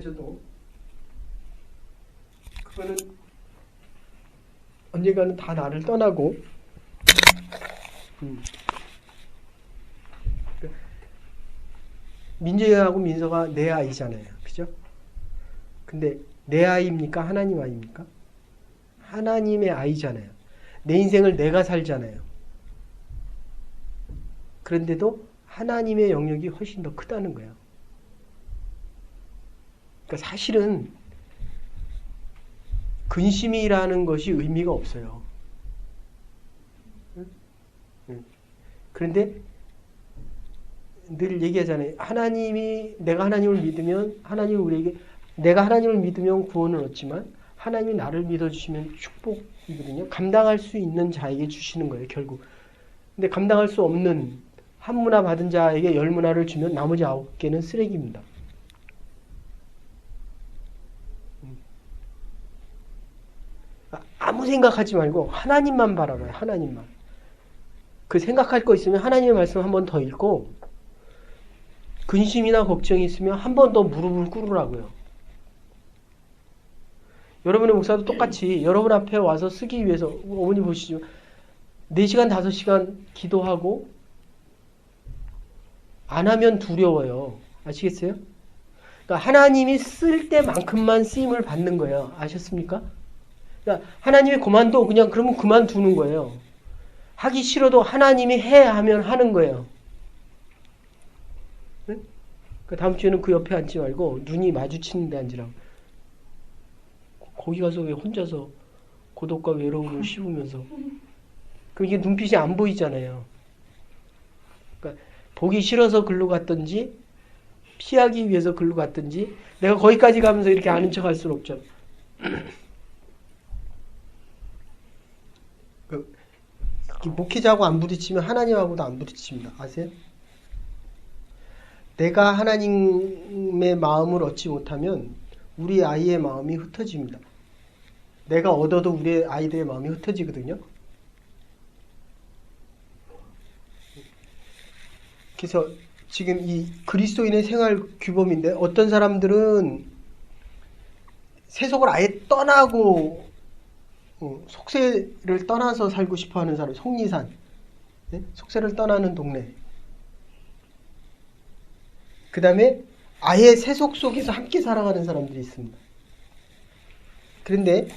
저도 그거는 언젠가는 다 나를 떠나고 민재하고 민서가 내 아이잖아요. 그죠? 근데 내 아이입니까? 하나님 아이입니까? 하나님의 아이잖아요. 내 인생을 내가 살잖아요. 그런데도 하나님의 영역이 훨씬 더 크다는 거예요. 그러니까 사실은 근심이라는 것이 의미가 없어요. 그런데 늘 얘기하잖아요. 내가 하나님을 믿으면 하나님이 우리에게 내가 하나님을 믿으면 구원을 얻지만 하나님이 나를 믿어주시면 축복이거든요. 감당할 수 있는 자에게 주시는 거예요, 결국. 근데 감당할 수 없는 한 문화 받은 자에게 10문화를 주면 나머지 9개는 쓰레기입니다. 아무 생각하지 말고 하나님만 바라봐요. 하나님만. 그 생각할 거 있으면 하나님의 말씀 한 번 더 읽고 근심이나 걱정이 있으면 한 번 더 무릎을 꿇으라고요. 여러분의 목사도 똑같이 여러분 앞에 와서 쓰기 위해서 어머니 보시죠. 4시간, 5시간 기도하고 안 하면 두려워요. 아시겠어요? 그러니까 하나님이 쓸 때만큼만 쓰임을 받는 거예요. 아셨습니까? 그러니까 하나님이 그만둬 그냥 그러면 그만두는 거예요. 하기 싫어도 하나님이 해 하면 하는 거예요. 네? 그 다음 주에는 그 옆에 앉지 말고 눈이 마주치는 데 앉으라고. 거기 가서 왜 혼자서 고독과 외로움을 씹으면서 그럼 이게 눈빛이 안 보이잖아요. 그러니까 보기 싫어서 글로 갔든지 피하기 위해서 글로 갔든지 내가 거기까지 가면서 이렇게 아는 척 할 수는 없죠. 목회자하고 안 부딪히면 하나님하고도 안 부딪힙니다. 아세요? 내가 하나님의 마음을 얻지 못하면 우리 아이의 마음이 흩어집니다. 내가 얻어도 우리 아이들의 마음이 흩어지거든요. 그래서 지금 이 그리스도인의 생활 규범인데 어떤 사람들은 세속을 아예 떠나고 속세를 떠나서 살고 싶어하는 사람, 속리산, 네? 속세를 떠나는 동네. 그 다음에 아예 세속 속에서 함께 살아가는 사람들이 있습니다. 그런데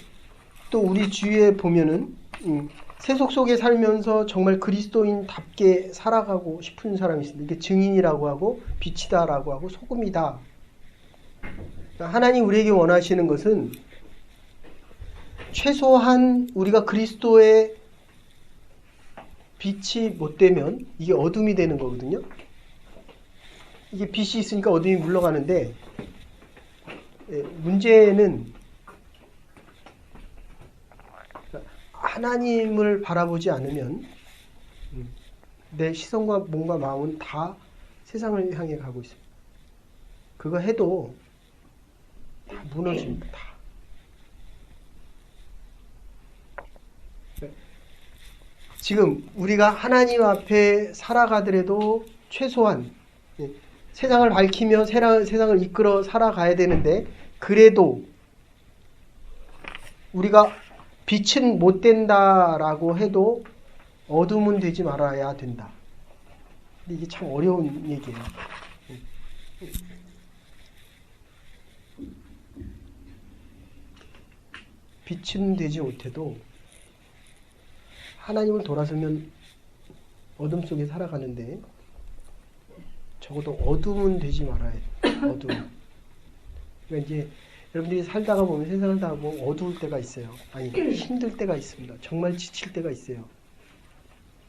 또 우리 주위에 보면은 세속 속에 살면서 정말 그리스도인답게 살아가고 싶은 사람이 있습니다. 이게 증인이라고 하고 빛이다라고 하고 소금이다. 하나님 우리에게 원하시는 것은 최소한 우리가 그리스도의 빛이 못 되면 이게 어둠이 되는 거거든요. 이게 빛이 있으니까 어둠이 물러가는데 문제는 하나님을 바라보지 않으면 내 시선과 몸과 마음은 다 세상을 향해 가고 있습니다. 그거 해도 다 무너집니다. 다. 지금 우리가 하나님 앞에 살아가더라도 최소한 세상을 밝히며 세상을 이끌어 살아가야 되는데 그래도 우리가 빛은 못 된다라고 해도 어둠은 되지 말아야 된다. 근데 이게 참 어려운 얘기예요. 빛은 되지 못해도 하나님을 돌아서면 어둠 속에 살아가는데 적어도 어둠은 되지 말아야 돼. 어둠. 그러니까 이제 여러분들이 살다가 보면 세상을 다 보면 어두울 때가 있어요. 아니 힘들 때가 있습니다. 정말 지칠 때가 있어요.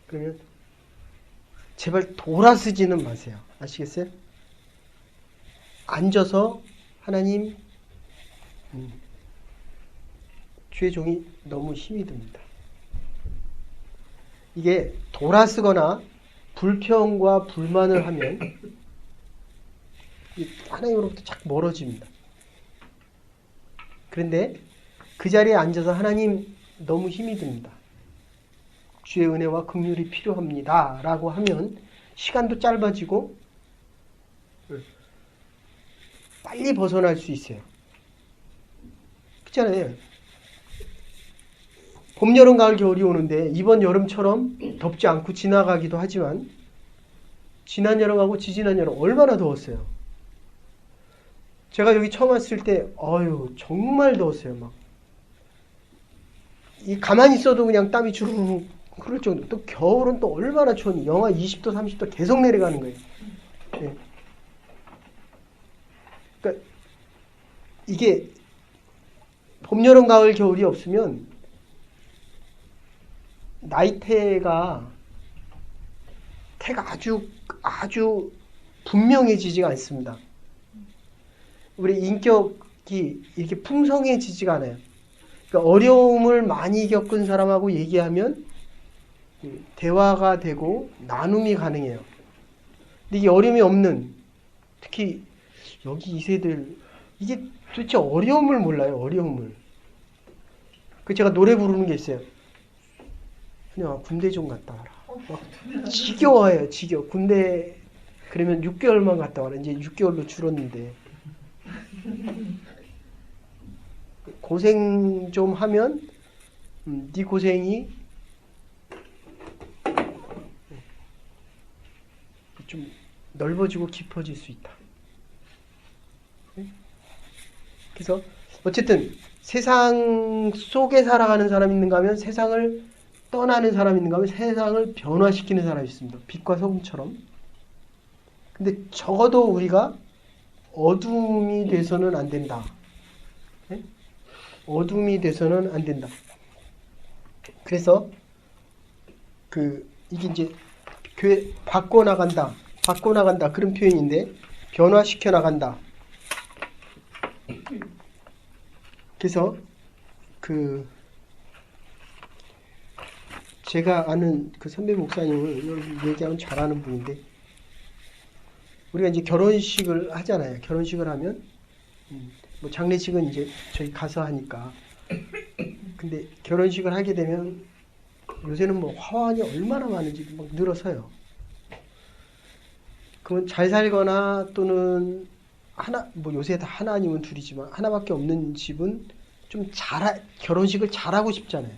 그러면 제발 돌아서지는 마세요. 아시겠어요? 앉아서 하나님 주의 종이 너무 힘이 듭니다. 이게 돌아서거나 불평과 불만을 하면 하나님으로부터 자꾸 멀어집니다. 그런데 그 자리에 앉아서 하나님 너무 힘이 듭니다. 주의 은혜와 긍휼이 필요합니다. 라고 하면 시간도 짧아지고 빨리 벗어날 수 있어요. 그렇잖아요. 봄, 여름, 가을, 겨울이 오는데 이번 여름처럼 덥지 않고 지나가기도 하지만 지난 여름하고 지지난 여름 얼마나 더웠어요. 제가 여기 처음 왔을 때 정말 더웠어요. 막 이 가만히 있어도 그냥 땀이 주르륵 흐를 정도. 또 겨울은 또 얼마나 추웠니. 영하 20도 30도 계속 내려가는 거예요. 네. 그러니까 이게 봄, 여름, 가을, 겨울이 없으면 태가 아주 분명해지지가 않습니다. 우리 인격이 이렇게 풍성해지지가 않아요. 그러니까 어려움을 많이 겪은 사람하고 얘기하면 대화가 되고 나눔이 가능해요. 근데 이게 어려움이 없는, 특히 여기 이 세들, 이게 도대체 어려움을 몰라요. 어려움을. 그 제가 노래 부르는 게 있어요. 그냥 군대 좀 갔다 와라. 지겨워요. 지겨워. 군대 그러면 6개월만 갔다 와라. 이제 6개월로 줄었는데 고생 좀 하면 네 고생이 좀 넓어지고 깊어질 수 있다. 그래서 어쨌든 세상 속에 살아가는 사람이 있는가 하면 세상을 떠나는 사람이 있는가 하면 세상을 변화시키는 사람이 있습니다. 빛과 소금처럼. 근데 적어도 우리가 어둠이 돼서는 안 된다. 네? 어둠이 돼서는 안 된다. 그래서 이게 이제 교회 바꿔나간다 그런 표현인데 변화시켜 나간다. 그래서 제가 아는 그 선배 목사님을 얘기하면 잘하는 분인데, 우리가 이제 결혼식을 하잖아요. 결혼식을 하면 뭐 장례식은 이제 저희 가서 하니까. 근데 결혼식을 하게 되면 요새는 뭐 화환이 얼마나 많은지 막 늘어서요. 그러면 잘 살거나 또는 뭐 요새 다 하나 아니면 둘이지만 하나밖에 없는 집은 좀 결혼식을 잘하고 싶잖아요.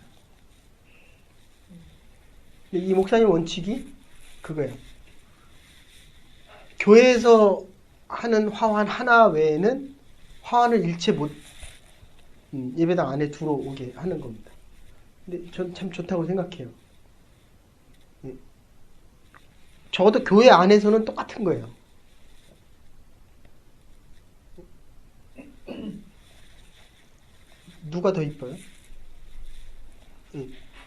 근데 이 목사님 원칙이 그거예요. 교회에서 하는 화환 하나 외에는 화환을 일체 예배당 안에 들어오게 하는 겁니다. 근데 전 참 좋다고 생각해요. 적어도 교회 안에서는 똑같은 거예요. 누가 더 이뻐요?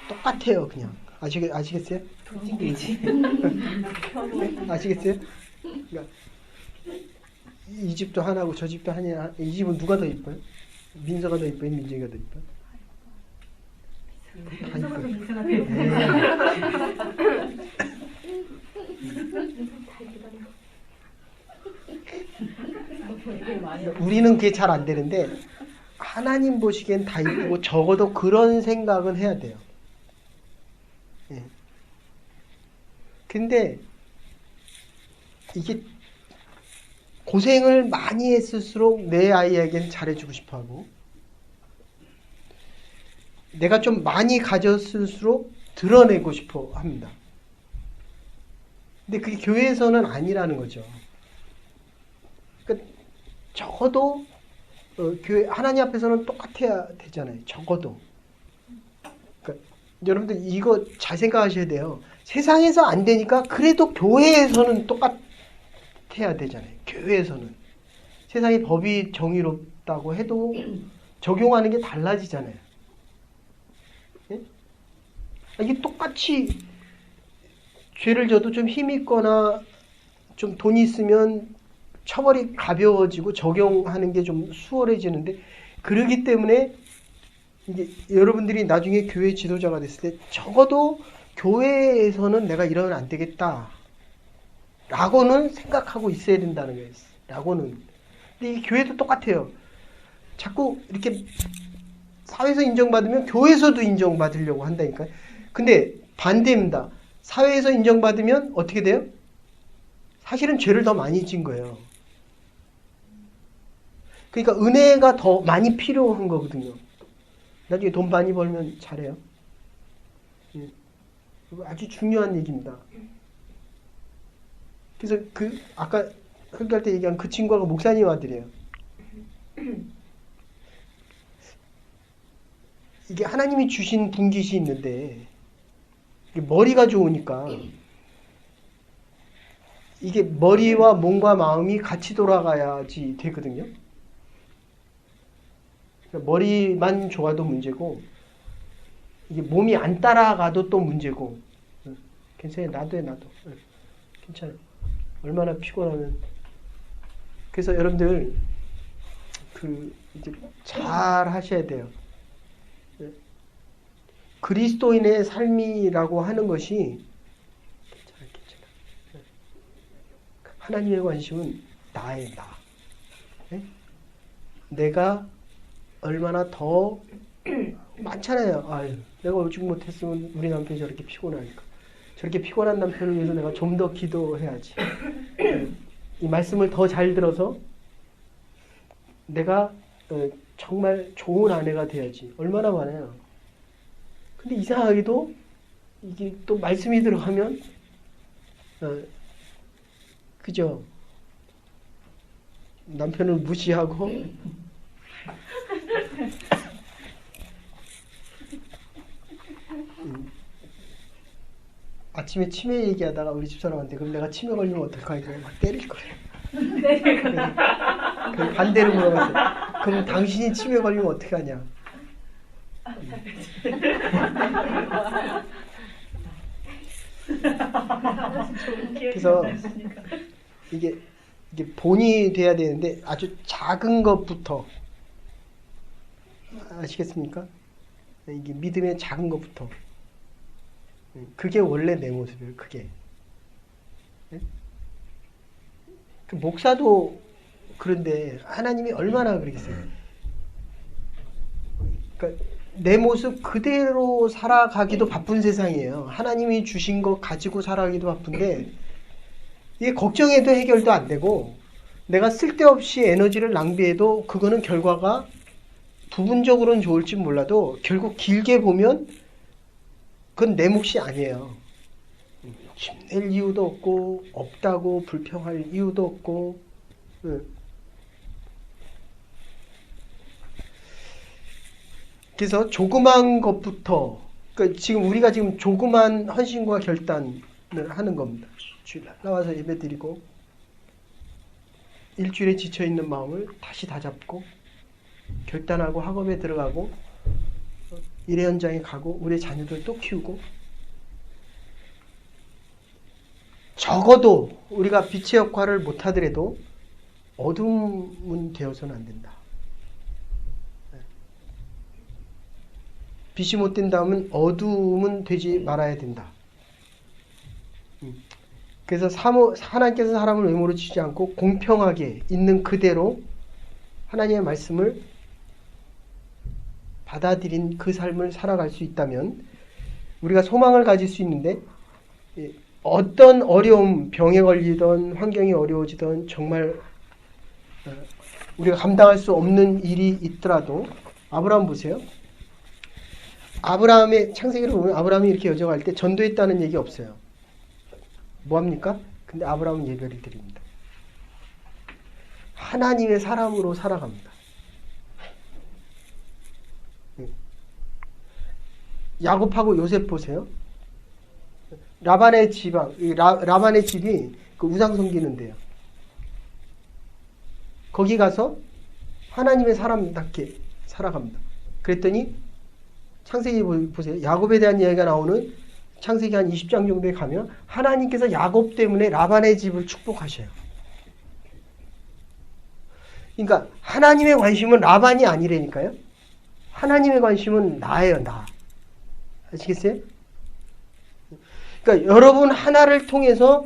똑같아요, 그냥. 아시겠어요? 아시겠어요? 그러니까 이 집도 하나고 저 집도 하나. 이 집은 누가 더 이뻐요? 민서가 더 이뻐요? 민정이가 더 이뻐요? 다 이뻐요. 우리는 그게 잘 안 되는데 하나님 보시기엔 다 이쁘고 적어도 그런 생각은 해야 돼요. 예. 근데 이게 고생을 많이 했을수록 내 아이에게는 잘해주고 싶어하고, 내가 좀 많이 가졌을수록 드러내고 싶어 합니다. 근데 그게 교회에서는 아니라는 거죠. 그러니까 적어도 교회 하나님 앞에서는 똑같아야 되잖아요. 적어도. 그러니까 여러분들 이거 잘 생각하셔야 돼요. 세상에서 안 되니까 그래도 교회에서는 똑같아야 되잖아요. 교회에서는. 세상의 법이 정의롭다고 해도 적용하는 게 달라지잖아요. 예? 이게 똑같이 죄를 져도 좀 힘이 있거나 좀 돈이 있으면 처벌이 가벼워지고 적용하는 게 좀 수월해지는데, 그러기 때문에 이제 여러분들이 나중에 교회 지도자가 됐을 때 적어도 교회에서는 내가 이러면 안 되겠다 라고는 생각하고 있어야 된다는 거예요. 라고는. 근데 이 교회도 똑같아요. 자꾸 이렇게 사회에서 인정받으면 교회에서도 인정받으려고 한다니까요. 근데 반대입니다. 사회에서 인정받으면 어떻게 돼요? 사실은 죄를 더 많이 진 거예요. 그러니까 은혜가 더 많이 필요한 거거든요. 나중에 돈 많이 벌면 잘해요. 예. 아주 중요한 얘기입니다. 그래서 아까 설교할 때 얘기한 그 친구가 목사님 아들이에요. 이게 하나님이 주신 분깃이 있는데 머리가 좋으니까 이게 머리와 몸과 마음이 같이 돌아가야지 되거든요. 그러니까 머리만 좋아도 문제고 이게 몸이 안 따라가도 또 문제고. 괜찮아요. 나도 해. 괜찮아요. 얼마나 피곤하면. 그래서 여러분들 이제 잘 하셔야 돼요. 그리스도인의 삶이라고 하는 것이 괜찮아. 하나님의 관심은 나의 나. 내가 얼마나 더 많잖아요. 아유, 내가 오직 못했으면 우리 남편이 저렇게 피곤하니까. 저렇게 피곤한 남편을 위해서 내가 좀 더 기도해야지. 이 말씀을 더 잘 들어서 내가 정말 좋은 아내가 돼야지. 얼마나 많아요. 근데 이상하게도 이게 또 말씀이 들어가면 그죠? 남편을 무시하고 아침에 치매 얘기하다가 우리 집사람한테 그럼 내가 치매 걸리면 어떡하냐 그냥 막 때릴 거예요. 그 반대로 물어봤어요. 그럼 당신이 치매 걸리면 어떻게 하냐? 그래서 이게 본이 돼야 되는데 아주 작은 것부터 아시겠습니까? 이게 믿음의 작은 것부터 그게 원래 내 모습이에요. 그게 그 목사도 그런데 하나님이 얼마나 그러겠어요. 그러니까 내 모습 그대로 살아가기도 바쁜 세상이에요. 하나님이 주신 거 가지고 살아가기도 바쁜데 이게 걱정해도 해결도 안 되고 내가 쓸데없이 에너지를 낭비해도 그거는 결과가 부분적으로는 좋을지 몰라도 결국 길게 보면 그건 내 몫이 아니에요. 힘낼 이유도 없고 없다고 불평할 이유도 없고 그래서 조그만 것부터 그러니까 지금 우리가 지금 조그만 헌신과 결단을 하는 겁니다. 주일 나와서 예배 드리고 일주일에 지쳐있는 마음을 다시 다잡고 결단하고 학업에 들어가고 일의 현장에 가고 우리 자녀들 또 키우고 적어도 우리가 빛의 역할을 못하더라도 어둠은 되어서는 안 된다. 빛이 못 된다면 어둠은 되지 말아야 된다. 그래서 하나님께서 사람을 외모로 치지 않고 공평하게 있는 그대로 하나님의 말씀을 받아들인 그 삶을 살아갈 수 있다면 우리가 소망을 가질 수 있는데 어떤 어려움, 병에 걸리던 환경이 어려워지던 정말 우리가 감당할 수 없는 일이 있더라도 아브라함 보세요. 아브라함의 창세기를 보면 아브라함이 이렇게 여정할 때 전도했다는 얘기 없어요. 뭐합니까? 근데 아브라함은 예배를 드립니다. 하나님의 사람으로 살아갑니다. 야곱하고 요셉 보세요. 라반의 집이 그 우상 섬기는데요. 거기 가서 하나님의 사람답게 살아갑니다. 그랬더니 창세기 보세요. 야곱에 대한 이야기가 나오는 창세기 한 20장 정도에 가면 하나님께서 야곱 때문에 라반의 집을 축복하셔요. 그러니까 하나님의 관심은 라반이 아니라니까요. 하나님의 관심은 나예요. 나. 아시겠어요? 그러니까 여러분 하나를 통해서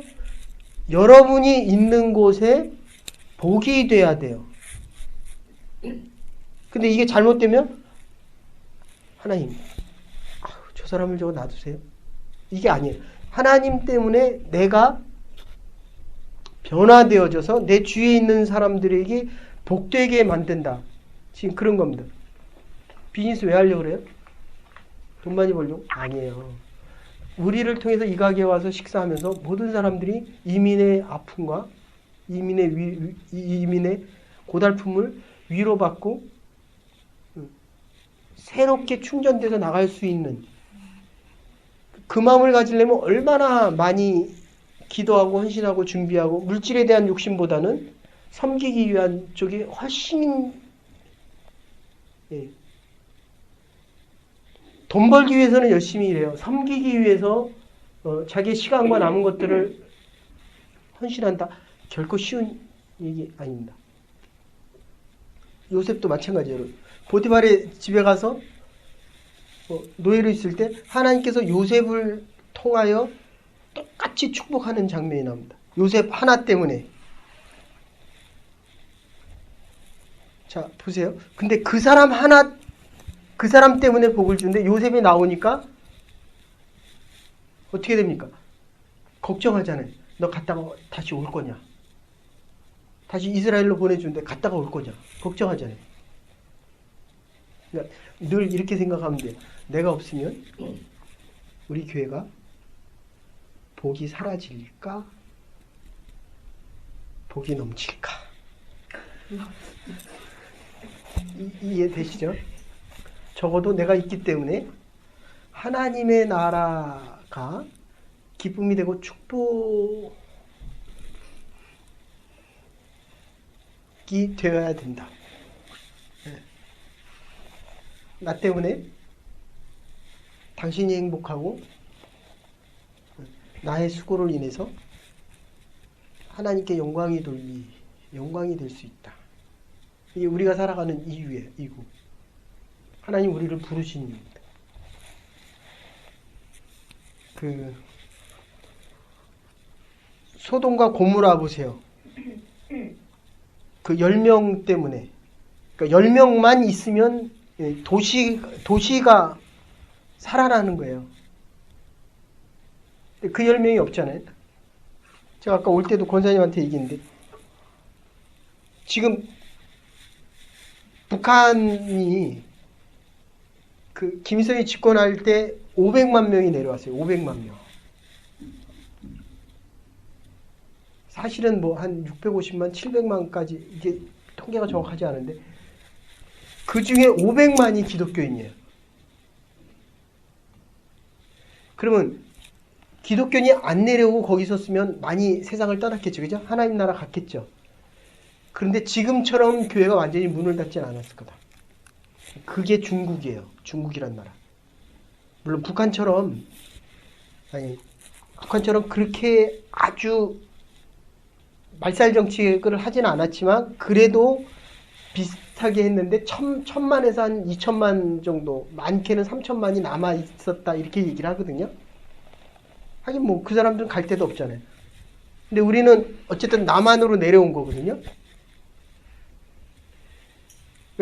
여러분이 있는 곳에 복이 돼야 돼요. 근데 이게 잘못되면 하나님, 저 사람을 저거 놔두세요. 이게 아니에요. 하나님 때문에 내가 변화되어져서 내 주위에 있는 사람들에게 복되게 만든다. 지금 그런 겁니다. 비즈니스 왜 하려고 그래요? 돈 많이 벌려고? 아니에요. 우리를 통해서 이 가게에 와서 식사하면서 모든 사람들이 이민의 아픔과 이민의 고달픔을 위로받고 새롭게 충전돼서 나갈 수 있는 그 마음을 가지려면 얼마나 많이 기도하고 헌신하고 준비하고 물질에 대한 욕심보다는 섬기기 위한 쪽이 훨씬 돈 벌기 위해서는 열심히 일해요. 섬기기 위해서 자기 시간과 남은 것들을 헌신한다. 결코 쉬운 얘기 아닙니다. 요셉도 마찬가지예요. 보디발의 집에 가서 노예로 있을 때 하나님께서 요셉을 통하여 똑같이 축복하는 장면이 나옵니다. 요셉 하나 때문에. 자, 보세요. 근데 그 사람 때문에 복을 주는데 요셉이 나오니까 어떻게 됩니까? 걱정하잖아요. 너 갔다가 다시 올 거냐? 다시 이스라엘로 보내주는데 갔다가 올 거냐? 걱정하잖아요. 그러니까 늘 이렇게 생각하면 돼요. 내가 없으면 우리 교회가 복이 사라질까? 복이 넘칠까? 이해되시죠? 적어도 내가 있기 때문에 하나님의 나라가 기쁨이 되고 축복이 되어야 된다. 나 때문에 당신이 행복하고 나의 수고를 인해서 하나님께 영광이 될 수 있다. 이게 우리가 살아가는 이유고 하나님 우리를 부르신 이유입니다. 소돔과 고모라 보세요. 그 10명 때문에, 그러니까 10명만 있으면 도시가 살아나는 거예요. 그 10명이 없잖아요. 제가 아까 올 때도 권사님한테 얘기했는데 지금 북한이 그 김일성이 집권할 때 500만 명이 내려왔어요. 500만 명. 사실은 뭐 한 650만, 700만까지 이게 통계가 정확하지 않은데 그 중에 500만이 기독교인이에요. 그러면 기독교인이 안 내려오고 거기 있었으면 많이 세상을 떠났겠죠. 그죠? 하나님 나라 갔겠죠. 그런데 지금처럼 교회가 완전히 문을 닫지는 않았을 거다. 그게 중국이에요. 중국이란 나라. 물론 북한처럼 그렇게 아주 말살 정책을 하지는 않았지만 그래도 비슷하게 했는데 1,000만에서 한 2,000만 정도, 많게는 3,000만이 남아 있었다 이렇게 얘기를 하거든요. 하긴 뭐 그 사람들은 갈 데도 없잖아요. 근데 우리는 어쨌든 남한으로 내려온 거거든요.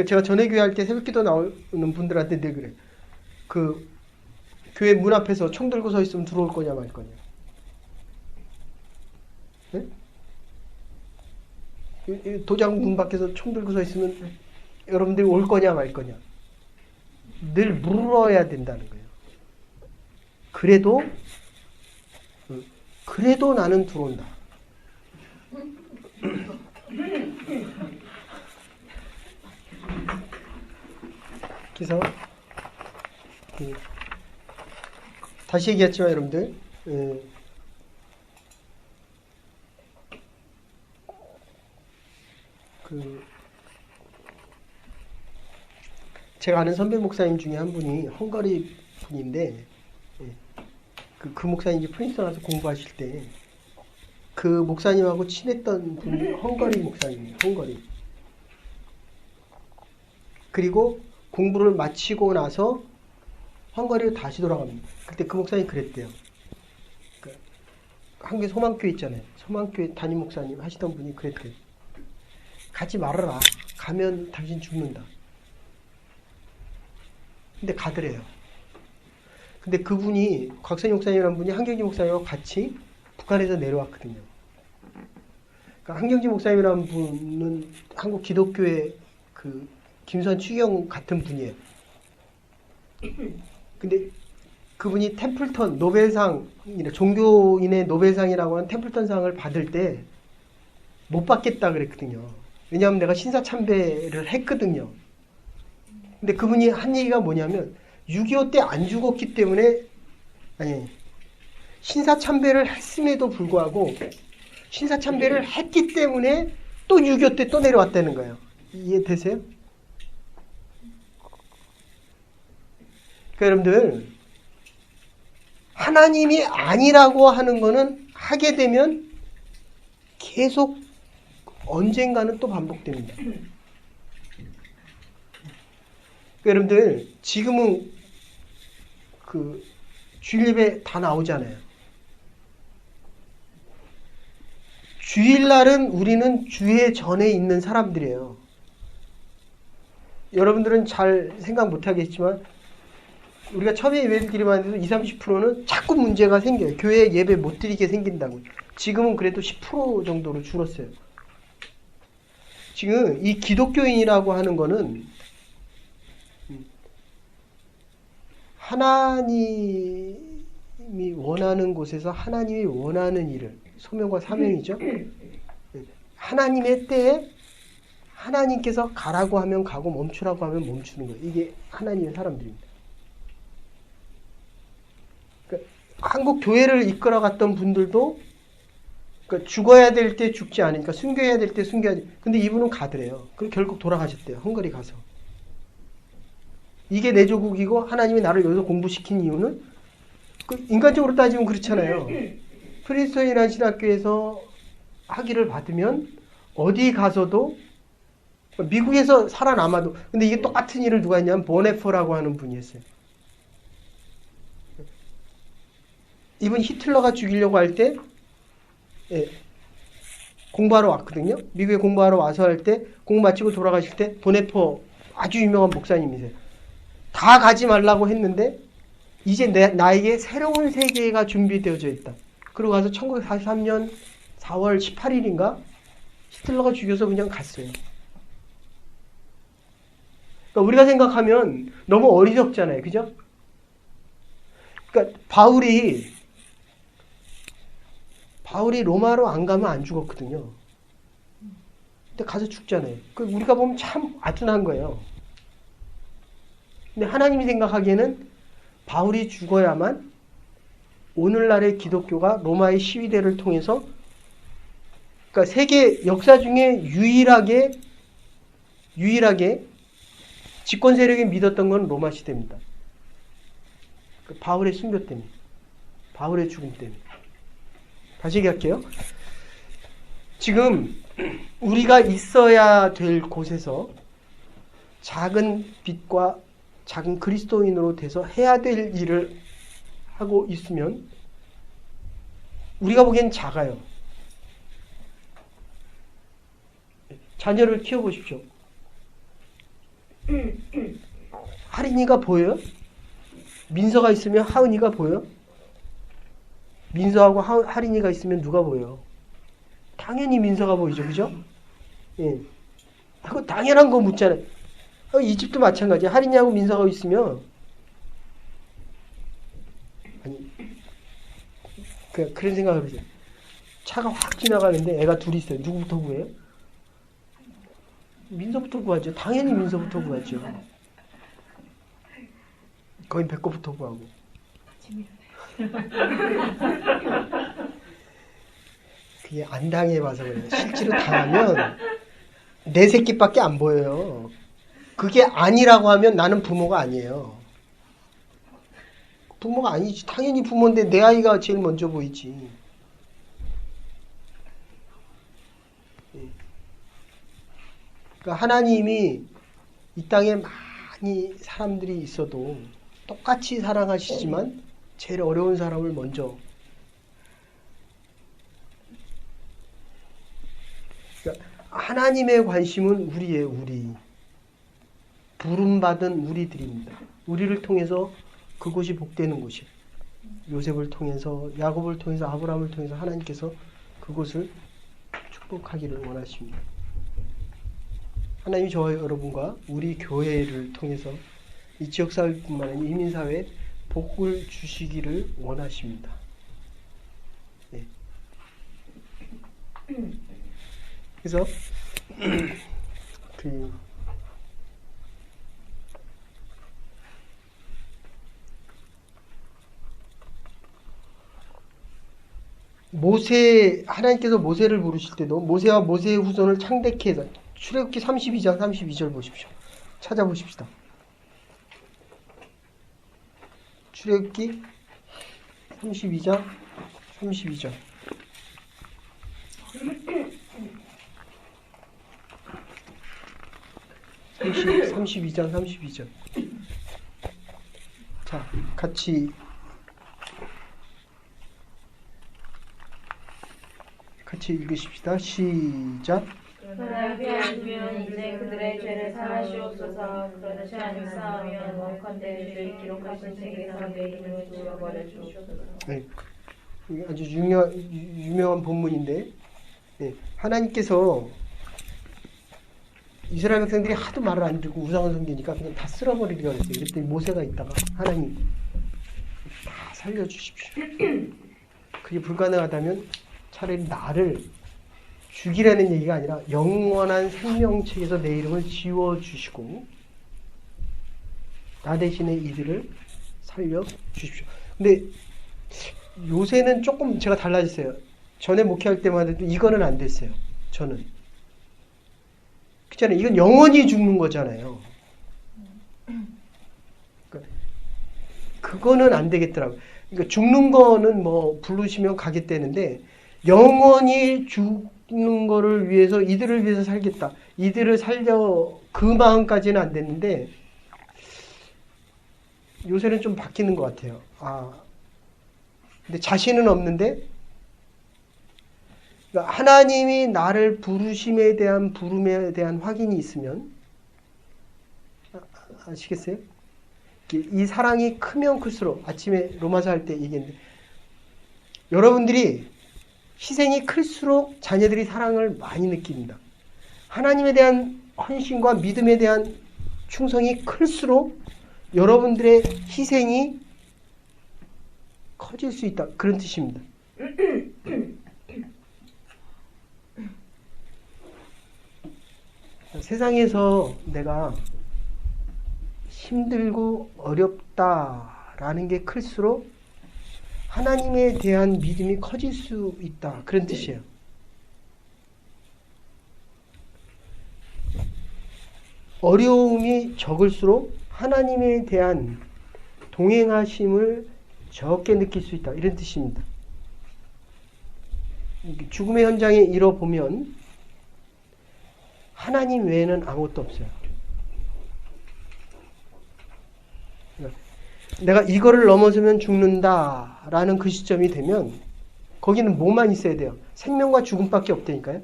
제가 전에 교회 할 때 새벽기도 나오는 분들한테 늘 그래. 그 교회 문 앞에서 총 들고 서 있으면 들어올 거냐 말 거냐. 네? 도장 문 밖에서 총 들고 서 있으면 여러분들이 올 거냐 말 거냐. 늘 물어야 된다는 거예요. 그래도 나는 들어온다. 그래서 다시 얘기했지만 여러분들 제가 아는 선배 목사님 중에 한 분이 헝가리 분인데 그 목사님이 프린스턴 와서 공부하실 때 그 목사님하고 친했던 분이 헝가리 목사님이에요. 헝가리. 그리고 공부를 마치고 나서 헝가리로 다시 돌아갑니다. 그때 그 목사님이 그랬대요. 한국에 소망교회 있잖아요. 소망교회 담임 목사님 하시던 분이 그랬대요. 가지 말아라. 가면 당신 죽는다. 근데 가더래요. 근데 그분이 곽선희 목사님이라는 분이 한경기 목사님하고 같이 북한에서 내려왔거든요. 그러니까 한경지 목사님이라는 분은 한국 기독교의 그 김수환 추기경 같은 분이에요. 근데 그분이 템플턴 노벨상, 종교인의 노벨상이라고 하는 템플턴상을 받을 때 못 받겠다 그랬거든요. 왜냐하면 내가 신사참배를 했거든요. 근데 그분이 한 얘기가 뭐냐면 6.25 때 안 죽었기 때문에, 아니, 신사참배를 했음에도 불구하고 신사참배를 했기 때문에 또 6.25 때 또 내려왔다는 거예요. 이해되세요? 그러니까 여러분들, 하나님이 아니라고 하는 거는 하게 되면 계속 언젠가는 또 반복됩니다. 그러니까 여러분들, 지금은 그 주일 예배 다 나오잖아요. 주일날은 우리는 주의 전에 있는 사람들이에요. 여러분들은 잘 생각 못 하겠지만 우리가 처음에 예배를 드리면 해도 20, 30%는 자꾸 문제가 생겨요. 교회 예배 못 드리게 생긴다고. 지금은 그래도 10% 정도로 줄었어요. 지금 이 기독교인이라고 하는 거는 하나님이 원하는 곳에서 하나님이 원하는 일을, 소명과 사명이죠. 하나님의 때에 하나님께서 가라고 하면 가고 멈추라고 하면 멈추는 거예요. 이게 하나님의 사람들입니다. 그러니까 한국 교회를 이끌어갔던 분들도 그러니까 죽어야 될 때 죽지 않으니까 순교해야 될 때 순교해야 돼. 근데 이분은 가더래요. 그리고 결국 돌아가셨대요. 헝가리 가서. 이게 내 조국이고 하나님이 나를 여기서 공부시킨 이유는 그 인간적으로 따지면 그렇잖아요. 프린스턴이라는 신학교에서 학위를 받으면 어디 가서도 미국에서 살아남아도 근데 이게 똑같은 일을 누가 했냐면 보네퍼라고 하는 분이 했어요. 이분 히틀러가 죽이려고 할 때 공부하러 왔거든요. 미국에 공부하러 와서 할 때 공부 마치고 돌아가실 때 보네퍼 아주 유명한 목사님이세요. 다 가지 말라고 했는데 이제 나에게 새로운 세계가 준비되어져 있다. 그러고 가서 1943년 4월 18일인가 히틀러가 죽여서 그냥 갔어요. 그러니까 우리가 생각하면 너무 어리석잖아요. 그죠? 그러니까 바울이 로마로 안 가면 안 죽었거든요. 근데 가서 죽잖아요. 우리가 보면 참 아둔한 거예요. 근데 하나님이 생각하기에는 바울이 죽어야만 오늘날의 기독교가 로마의 시위대를 통해서 그러니까 세계 역사 중에 유일하게 집권 세력이 믿었던 건 로마 시대입니다. 바울의 순교 때문에, 바울의 죽음 때문에. 다시 얘기할게요. 지금 우리가 있어야 될 곳에서 작은 빛과 작은 그리스도인으로 돼서 해야 될 일을 하고 있으면 우리가 보기엔 작아요. 자녀를 키워보십시오. 하린이가 보여요? 민서가 있으면 하은이가 보여요? 민서하고 하린이가 있으면 누가 보여요? 당연히 민서가 보이죠. 그죠? 예. 그거 당연한 거 묻잖아요. 이 집도 마찬가지야. 하린이하고 민서가 있으면 아니 그런 생각을 해보세요. 차가 확 지나가는데 애가 둘이 있어요. 누구부터 구해요? 민서부터 구하죠. 당연히 민서부터 구하죠. 거긴 배꼽부터 구하고. 그게 안 당해봐서 그래요. 실제로 당하면 내 새끼밖에 안 보여요. 그게 아니라고 하면 나는 부모가 아니에요. 부모가 아니지. 당연히 부모인데 내 아이가 제일 먼저 보이지. 그러니까 하나님이 이 땅에 많이 사람들이 있어도 똑같이 사랑하시지만 제일 어려운 사람을 먼저. 그러니까 하나님의 관심은 우리. 부름받은 우리들입니다. 우리를 통해서 그곳이 복되는 곳이에요. 요셉을 통해서, 야곱을 통해서, 아브라함을 통해서 하나님께서 그곳을 축복하셨습니다. 축복하기를 원하십니다. 하나님이 저와 여러분과 우리 교회를 통해서 이 지역사회뿐만 아니라 이민사회에 복을 주시기를 원하십니다. 네. 그래서 하나님께서 모세를 부르실 때도 모세와 모세의 후손을 창대케 해서 출애굽기 32장 32절 보십시오. 찾아보십시다. 출애굽기 32장 32절. (32장 32절) 자, 같이 읽으십시다. 시작. 그러나 피하시면 이제 그들의 죄를 사하시옵소서. 그렇지 않사하면 원컨대 주의 기록하신 책에서 내 이름을 지워버려 주옵소서. 네, 이게 아주 유명한 본문인데, 네, 하나님께서 이스라엘 백성들이 하도 말을 안 듣고 우상을 섬기니까 그냥 다 쓸어버리기로 했어요. 그랬더니 모세가 있다가 하나님 다 살려주십시오. 그게 불가능하다면 차라리 나를 죽이라는 얘기가 아니라 영원한 생명책에서 내 이름을 지워주시고 나 대신에 이들을 살려주십시오. 근데 요새는 조금 제가 달라졌어요. 전에 목회할 때만 해도 이거는 안 됐어요. 저는. 그렇잖아요. 이건 영원히 죽는 거잖아요. 그거는 안 되겠더라고요. 그러니까 죽는 거는 뭐 부르시면 가겠다는데 영원히 죽는 거를 위해서 이들을 위해서 살겠다. 이들을 살려 그 마음까지는 안 됐는데 요새는 좀 바뀌는 것 같아요. 근데 자신은 없는데 그러니까 하나님이 나를 부르심에 대한 부름에 대한 확인이 있으면 아시겠어요? 이 사랑이 크면 클수록 아침에 로마서 할 때 얘기했는데 여러분들이 희생이 클수록 자녀들이 사랑을 많이 느낍니다. 하나님에 대한 헌신과 믿음에 대한 충성이 클수록 여러분들의 희생이 커질 수 있다. 그런 뜻입니다. 세상에서 내가 힘들고 어렵다라는 게 클수록 하나님에 대한 믿음이 커질 수 있다. 그런 뜻이에요. 어려움이 적을수록 하나님에 대한 동행하심을 적게 느낄 수 있다. 이런 뜻입니다. 죽음의 현장에 이뤄보면 하나님 외에는 아무것도 없어요. 내가 이거를 넘어서면 죽는다라는 그 시점이 되면 거기는 뭐만 있어야 돼요? 생명과 죽음밖에 없다니까요.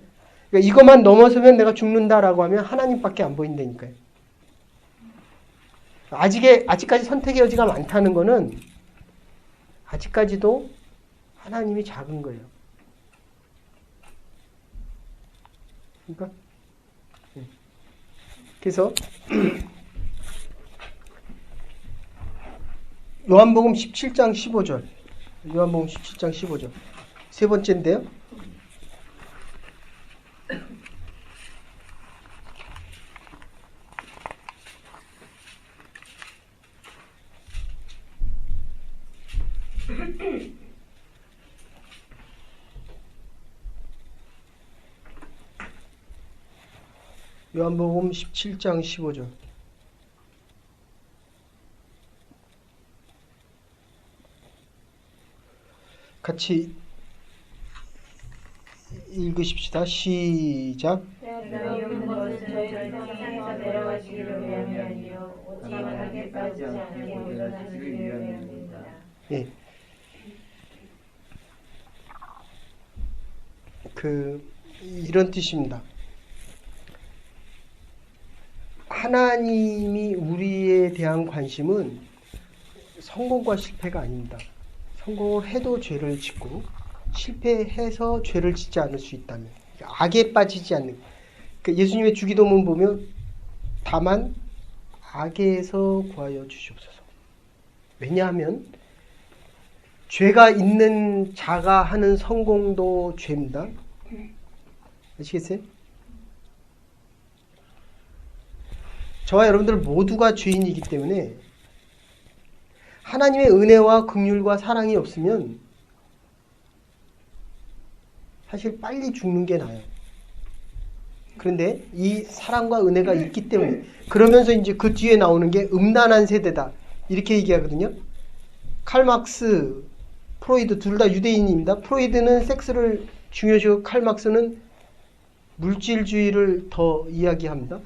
그러니까 이것만 넘어서면 내가 죽는다라고 하면 하나님밖에 안 보인다니까요. 아직까지 선택의 여지가 많다는 거는 아직까지도 하나님이 작은 거예요. 그러니까 그래서 요한복음 17장 15절. 요한복음 17장 15절. 세 번째인데요. 요한복음 17장 15절. 같이 읽으십시다. 시작. 내가 이룬 것은 저희를 세상에서 내려가시기를 위함이 아니요 오직 하나님께 빠지지 않게 온전하시기를 위함입니다. 예. 이런 뜻입니다. 하나님이 우리에 대한 관심은 성공과 실패가 아닙니다. 성공을 해도 죄를 짓고 실패해서 죄를 짓지 않을 수 있다면 악에 빠지지 않는. 그러니까 예수님의 주기도문 보면 다만 악에서 구하여 주시옵소서. 왜냐하면 죄가 있는 자가 하는 성공도 죄입니다. 아시겠어요? 저와 여러분들 모두가 죄인이기 때문에 하나님의 은혜와 긍휼과 사랑이 없으면 사실 빨리 죽는 게 나아요. 그런데 이 사랑과 은혜가 있기 때문에 그러면서 이제 그 뒤에 나오는 게 음란한 세대다 이렇게 얘기하거든요. 칼 막스, 프로이드 둘 다 유대인입니다. 프로이드는 섹스를 중요시하고 칼 막스는 물질주의를 더 이야기합니다.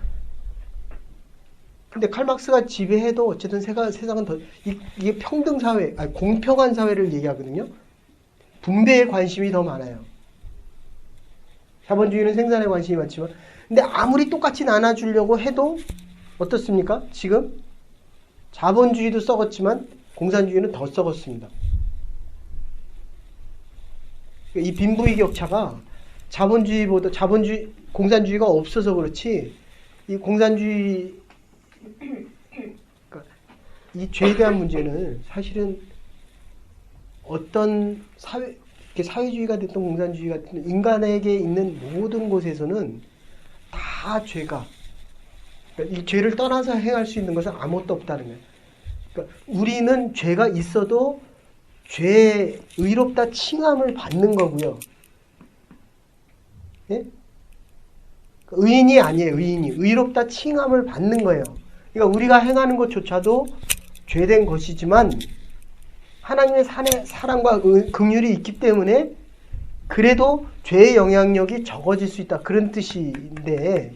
근데 칼 막스가 지배해도 어쨌든 세상은 더 이게 평등 사회, 아니 공평한 사회를 얘기하거든요. 분배에 관심이 더 많아요. 자본주의는 생산에 관심이 많지만 근데 아무리 똑같이 나눠주려고 해도 어떻습니까? 지금 자본주의도 썩었지만 공산주의는 더 썩었습니다. 이 빈부의 격차가 공산주의가 없어서 그렇지 이 공산주의 그러니까 이 죄에 대한 문제는 사실은 어떤 사회주의가 됐든 공산주의가 됐든 인간에게 있는 모든 곳에서는 다 죄가 그러니까 이 죄를 떠나서 행할 수 있는 것은 아무것도 없다는 거예요. 그러니까 우리는 죄가 있어도 죄의 의롭다 칭함을 받는 거고요. 예? 의인이 아니에요. 의인이 의롭다 칭함을 받는 거예요. 그러니까 우리가 행하는 것조차도 죄된 것이지만 하나님의 사랑과 긍휼이 있기 때문에 그래도 죄의 영향력이 적어질 수 있다. 그런 뜻인데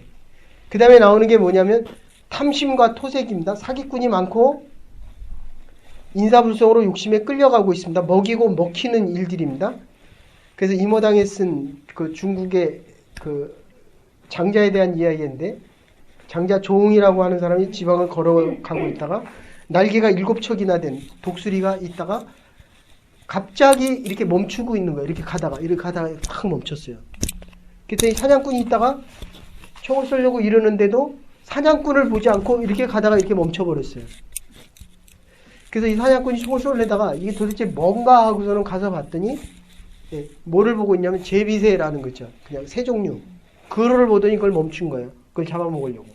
그 다음에 나오는 게 뭐냐면 탐심과 토색입니다. 사기꾼이 많고 인사불성으로 욕심에 끌려가고 있습니다. 먹이고 먹히는 일들입니다. 그래서 이모당에 쓴 그 중국의 그 장자에 대한 이야기인데 장자 조응이라고 하는 사람이 지방을 걸어가고 있다가 날개가 7척이나 된 독수리가 있다가 갑자기 이렇게 멈추고 있는 거예요. 이렇게 가다가 탁 멈췄어요. 그랬더니 사냥꾼이 있다가 총을 쏘려고 이러는데도 사냥꾼을 보지 않고 이렇게 가다가 이렇게 멈춰버렸어요. 그래서 이 사냥꾼이 총을 쏘려다가 이게 도대체 뭔가 하고서는 가서 봤더니 뭐를 보고 있냐면 제비새라는 거 있죠. 그냥 새 종류. 그거를 보더니 그걸 멈춘 거예요. 그걸 잡아먹으려고.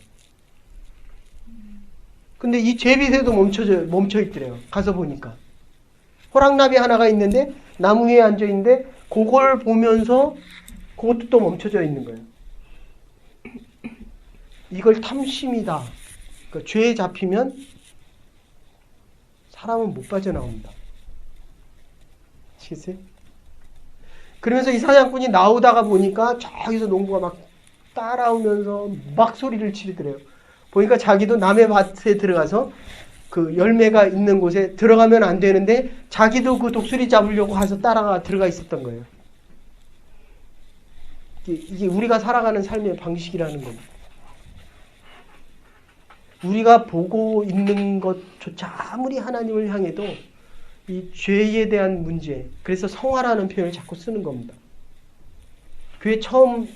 근데 이 제비새도 멈춰있더래요. 가서 보니까. 호랑나비 하나가 있는데 나무 위에 앉아있는데 그걸 보면서 그것도 또 멈춰져 있는 거예요. 이걸 탐심이다. 그러니까 죄에 잡히면 사람은 못 빠져나옵니다. 아시겠어요? 그러면서 이 사냥꾼이 나오다가 보니까 저기서 농부가 막 따라오면서 막 소리를 지르더래요. 보니까 자기도 남의 밭에 들어가서 그 열매가 있는 곳에 들어가면 안 되는데 자기도 그 독수리 잡으려고 가서 들어가 있었던 거예요. 이게 우리가 살아가는 삶의 방식이라는 겁니다. 우리가 보고 있는 것조차 아무리 하나님을 향해도 이 죄에 대한 문제, 그래서 성화라는 표현을 자꾸 쓰는 겁니다. 교회 처음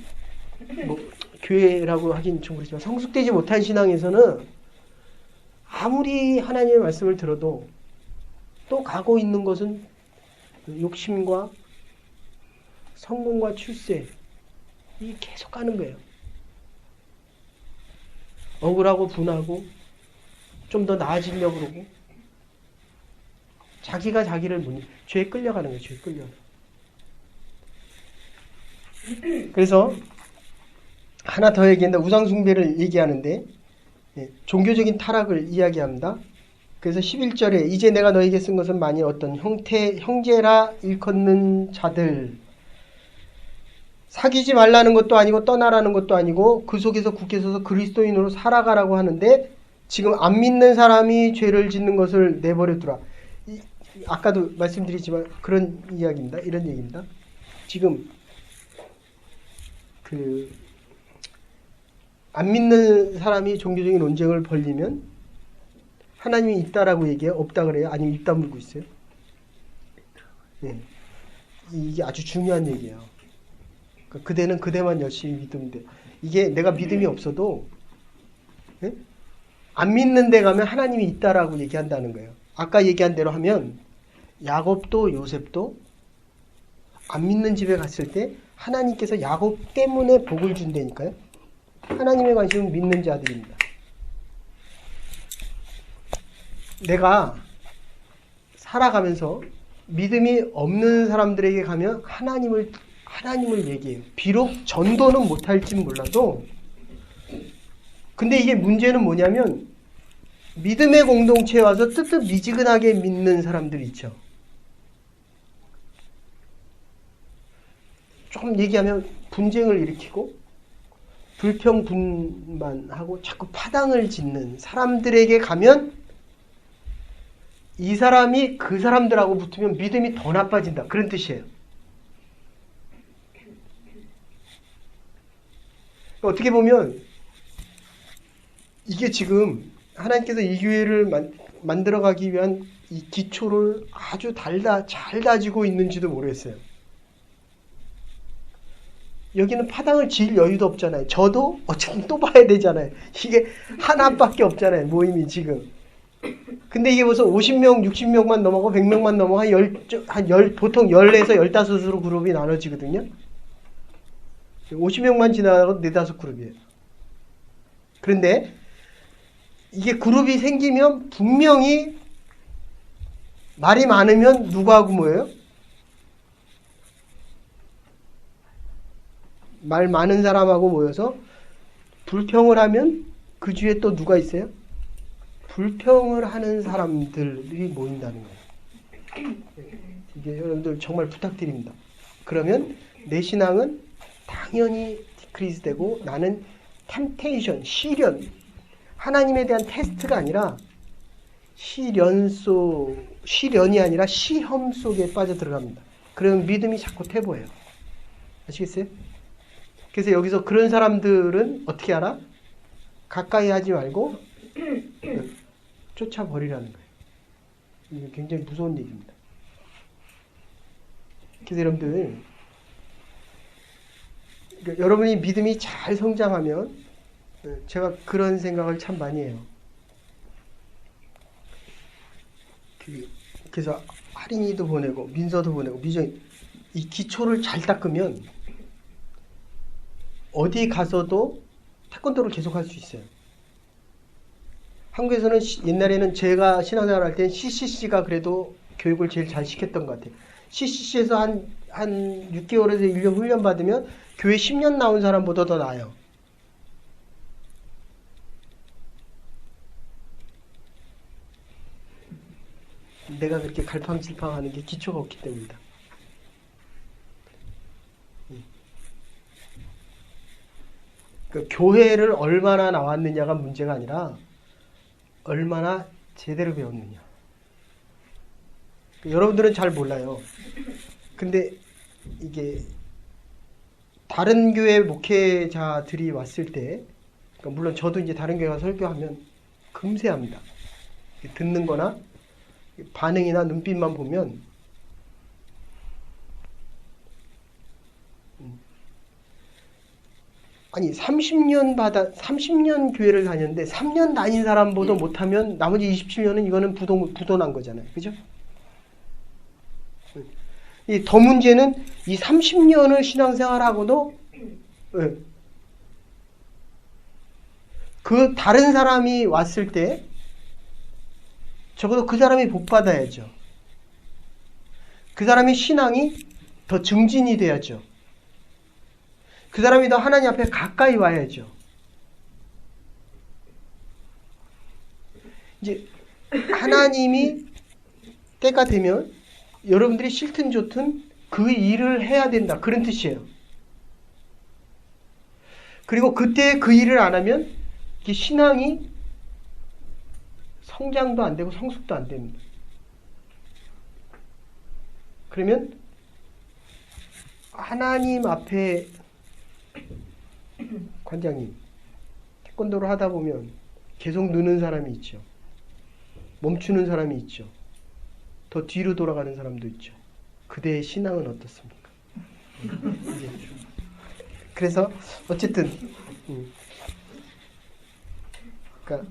교회라고 하긴 좀 그렇지만 성숙되지 못한 신앙에서는 아무리 하나님의 말씀을 들어도 또 가고 있는 것은 욕심과 성공과 출세 이 계속 가는 거예요. 억울하고 분하고 좀 더 나아지려고 그러고 자기가 자기를 죄에 끌려가는 거예요. 죄에 끌려가. 그래서 하나 더 얘기한다. 우상숭배를 얘기하는데 종교적인 타락을 이야기합니다. 그래서 11절에 이제 내가 너에게 쓴 것은 만일 어떤 형제라 일컫는 자들 사귀지 말라는 것도 아니고 떠나라는 것도 아니고 그 속에서 굳게 서서 그리스도인으로 살아가라고 하는데 지금 안 믿는 사람이 죄를 짓는 것을 내버려 두라. 아까도 말씀드리지만 그런 이야기입니다. 이런 얘기입니다. 지금 안 믿는 사람이 종교적인 논쟁을 벌리면 하나님이 있다라고 얘기해요? 없다 그래요? 아니면 입 다물고 있어요? 네. 이게 아주 중요한 얘기예요. 그러니까 그대는 그대만 열심히 믿으면 돼. 이게 내가 믿음이 없어도 예? 안 믿는 데 가면 하나님이 있다라고 얘기한다는 거예요. 아까 얘기한 대로 하면 야곱도 요셉도 안 믿는 집에 갔을 때 하나님께서 야곱 때문에 복을 준다니까요. 하나님의 관심은 믿는 자들입니다. 내가 살아가면서 믿음이 없는 사람들에게 가면 하나님을 얘기해요. 비록 전도는 못할진 몰라도 근데 이게 문제는 뭐냐면 믿음의 공동체에 와서 뜨뜻미지근하게 믿는 사람들이 있죠. 조금 얘기하면 분쟁을 일으키고 불평분만하고 자꾸 파당을 짓는 사람들에게 가면 이 사람이 그 사람들하고 붙으면 믿음이 더 나빠진다. 그런 뜻이에요. 어떻게 보면 이게 지금 하나님께서 이 교회를 만들어가기 위한 이 기초를 아주 잘 다지고 있는지도 모르겠어요. 여기는 파당을 지을 여유도 없잖아요. 저도 어쨌든 또 봐야 되잖아요. 이게 하나밖에 없잖아요. 모임이 지금. 근데 이게 벌써 50명, 60명만 넘어가고 100명만 넘어가 보통 10에서 15으로 그룹이 나눠지거든요. 50명만 지나가고 4, 5그룹이에요. 그런데 이게 그룹이 생기면 분명히 말이 많으면 누구하고 뭐예요? 말 많은 사람하고 모여서 불평을 하면 그 주위에 또 누가 있어요? 불평을 하는 사람들이 모인다는 거예요. 이게 여러분들 정말 부탁드립니다. 그러면 내 신앙은 당연히 디크리스 되고 나는 템테이션, 시련, 하나님에 대한 테스트가 아니라 시련이 아니라 시험 속에 빠져 들어갑니다. 그러면 믿음이 자꾸 퇴보해요. 아시겠어요? 그래서 여기서 그런 사람들은 어떻게 알아? 가까이 하지 말고 쫓아버리라는 거예요. 이게 굉장히 무서운 얘기입니다. 그래서 여러분들, 그러니까 여러분이 믿음이 잘 성장하면 제가 그런 생각을 참 많이 해요. 그래서 할인이도 보내고 민서도 보내고 이 기초를 잘 닦으면 어디 가서도 태권도를 계속할 수 있어요. 한국에서는 옛날에는 제가 신앙생활 할 땐 CCC가 그래도 교육을 제일 잘 시켰던 것 같아요. CCC에서 한 6개월에서 1년 훈련 받으면 교회 10년 나온 사람보다 더 나아요. 내가 그렇게 갈팡질팡하는 게 기초가 없기 때문이다. 그 교회를 얼마나 나왔느냐가 문제가 아니라 얼마나 제대로 배웠느냐. 여러분들은 잘 몰라요. 근데 이게 다른 교회 목회자들이 왔을 때, 그러니까 물론 저도 이제 다른 교회 가서 설교하면 금세합니다. 듣는 거나 반응이나 눈빛만 보면 아니 30년 교회를 다녔는데 3년 다닌 사람보다 못하면 나머지 27년은 이거는 부도난 거잖아요. 그죠? 더 문제는 이 30년을 신앙생활하고도 그 다른 사람이 왔을 때 적어도 그 사람이 복받아야죠. 그 사람의 신앙이 더 증진이 돼야죠. 그 사람이 더 하나님 앞에 가까이 와야죠. 이제 하나님이 때가 되면 여러분들이 싫든 좋든 그 일을 해야 된다. 그런 뜻이에요. 그리고 그때 그 일을 안 하면 신앙이 성장도 안 되고 성숙도 안 됩니다. 그러면 하나님 앞에 관장님, 태권도를 하다 보면 계속 느는 사람이 있죠. 멈추는 사람이 있죠. 더 뒤로 돌아가는 사람도 있죠. 그대의 신앙은 어떻습니까? 이제 그래서 어쨌든 그러니까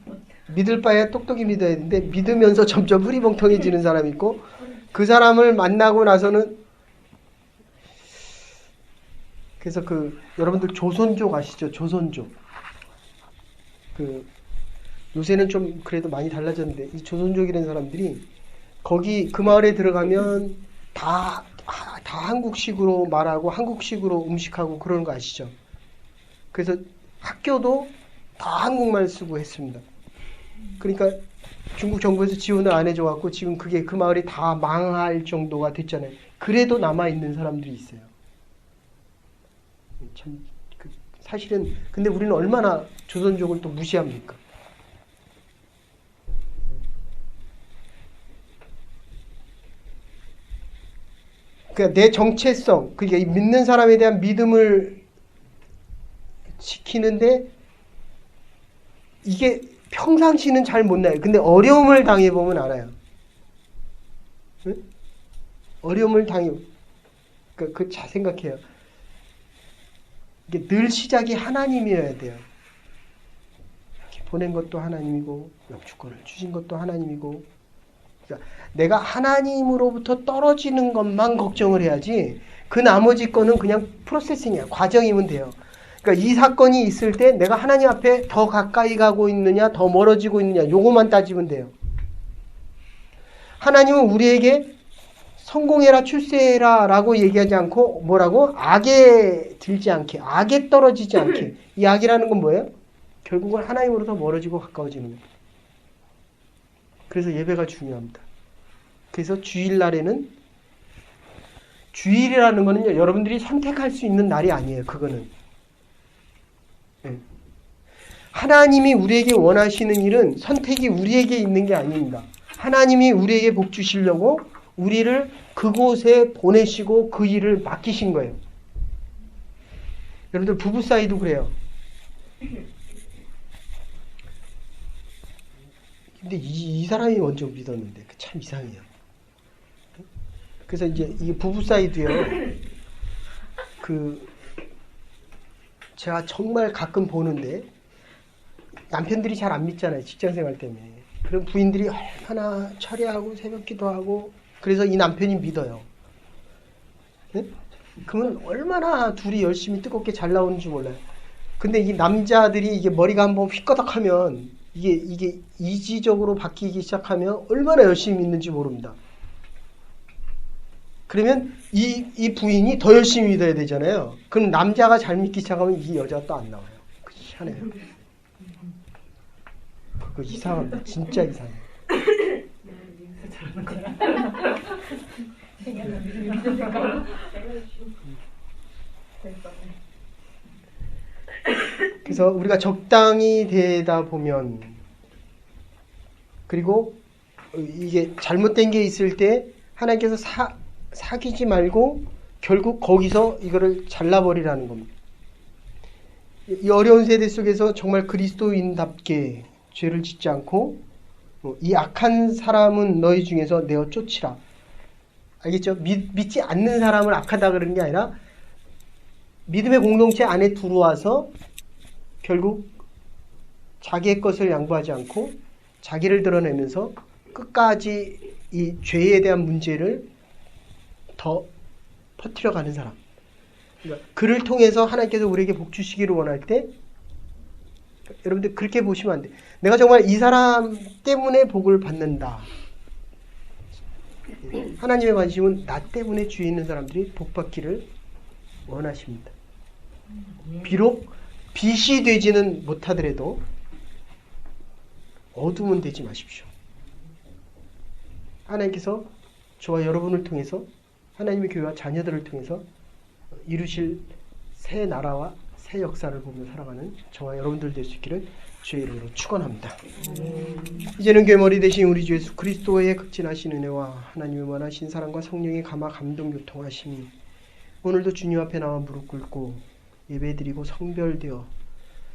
믿을 바에 똑똑히 믿어야 되는데 믿으면서 점점 흐리멍텅해지는 사람이 있고 그 사람을 만나고 나서는 그래서 여러분들 조선족 아시죠? 조선족. 요새는 좀 그래도 많이 달라졌는데 이 조선족이라는 사람들이 거기 그 마을에 들어가면 다 한국식으로 말하고 한국식으로 음식하고 그러는 거 아시죠? 그래서 학교도 다 한국말 쓰고 했습니다. 그러니까 중국 정부에서 지원을 안 해줘갖고 지금 그게 그 마을이 다 망할 정도가 됐잖아요. 그래도 남아있는 사람들이 있어요. 참 사실은 근데 우리는 얼마나 조선족을 또 무시합니까? 그러니까 내 정체성, 그러니까 이 믿는 사람에 대한 믿음을 지키는데 이게 평상시는 잘 못 나요. 근데 어려움을 당해보면 알아요. 응? 어려움을 그러니까 잘 생각해요. 이게 늘 시작이 하나님이어야 돼요. 이렇게 보낸 것도 하나님이고 영주권을 주신 것도 하나님이고 그러니까 내가 하나님으로부터 떨어지는 것만 걱정을 해야지 그 나머지 거는 그냥 프로세싱이야. 과정이면 돼요. 그러니까 이 사건이 있을 때 내가 하나님 앞에 더 가까이 가고 있느냐 더 멀어지고 있느냐 요거만 따지면 돼요. 하나님은 우리에게 성공해라 출세해라 라고 얘기하지 않고 뭐라고? 악에 들지 않게 악에 떨어지지 않게 이 악이라는 건 뭐예요? 결국은 하나님으로 더 멀어지고 가까워지는 거예요. 그래서 예배가 중요합니다. 그래서 주일날에는 주일이라는 거는요 여러분들이 선택할 수 있는 날이 아니에요. 그거는 하나님이 우리에게 원하시는 일은 선택이 우리에게 있는 게 아닙니다. 하나님이 우리에게 복 주시려고 우리를 그곳에 보내시고 그 일을 맡기신 거예요. 여러분들 부부 사이도 그래요. 근데 이 사람이 먼저 믿었는데 참 이상해요. 그래서 이제 이 부부 사이도요. 제가 정말 가끔 보는데 남편들이 잘 안 믿잖아요. 직장생활 때문에. 그럼 부인들이 얼마나 철회하고 새벽기도 하고 그래서 이 남편이 믿어요. 네? 그러면 얼마나 둘이 열심히 뜨겁게 잘 나오는지 몰라요. 근데 이 남자들이 이게 머리가 한번 휘꺼덕하면 이게 이지적으로 바뀌기 시작하면 얼마나 열심히 믿는지 모릅니다. 그러면 이 부인이 더 열심히 믿어야 되잖아요. 그럼 남자가 잘 믿기 시작하면 이 여자가 또 안 나와요. 희한해요. 그거 이상합니다. 진짜 이상해요. 그래서 우리가 적당히 되다 보면 그리고 이게 잘못된 게 있을 때 하나님께서 사귀지 말고 결국 거기서 이거를 잘라버리라는 겁니다. 이 어려운 세대 속에서 정말 그리스도인답게 죄를 짓지 않고 이 악한 사람은 너희 중에서 내어 쫓으라. 알겠죠? 믿지 않는 사람을 악하다 그러는 게 아니라 믿음의 공동체 안에 들어와서 결국 자기의 것을 양보하지 않고 자기를 드러내면서 끝까지 이 죄에 대한 문제를 더 퍼뜨려가는 사람. 그러니까 그를 통해서 하나님께서 우리에게 복 주시기를 원할 때 여러분들 그렇게 보시면 안 돼요. 내가 정말 이 사람 때문에 복을 받는다. 하나님의 관심은 나 때문에 주위에 있는 사람들이 복 받기를 원하십니다. 비록 빛이 되지는 못하더라도 어둠은 되지 마십시오. 하나님께서 저와 여러분을 통해서 하나님의 교회와 자녀들을 통해서 이루실 새 나라와 새 역사를 보며 살아가는 저와 여러분들 될 수 있기를 주의 이름으로 축원합니다. 이제는 교회 머리 되신 우리 주 예수 그리스도의 극진하신 은혜와 하나님의 원하신 사랑과 성령의 감화 감동 교통하심이 오늘도 주님 앞에 나와 무릎 꿇고 예배드리고 성별되어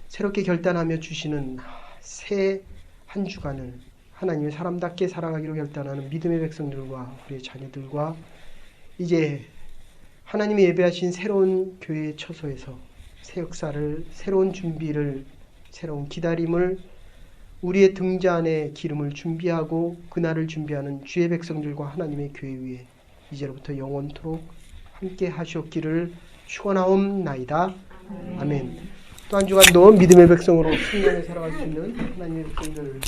새롭게 결단하며 주시는 새 한 주간을 하나님의 사람답게 살아가기로 결단하는 믿음의 백성들과 우리의 자녀들과 이제 하나님이 예배하신 새로운 교회의 처소에서 새 역사를, 새로운 준비를, 새로운 기다림을, 우리의 등자 안에 기름을 준비하고 그날을 준비하는 주의 백성들과 하나님의 교회 위에 이제로부터 영원토록 함께 하시옵기를 축원하옵나이다. 아멘. 또 한 주간도 믿음의 백성으로 승리하며 살아갈 수 있는 하나님의 백성들을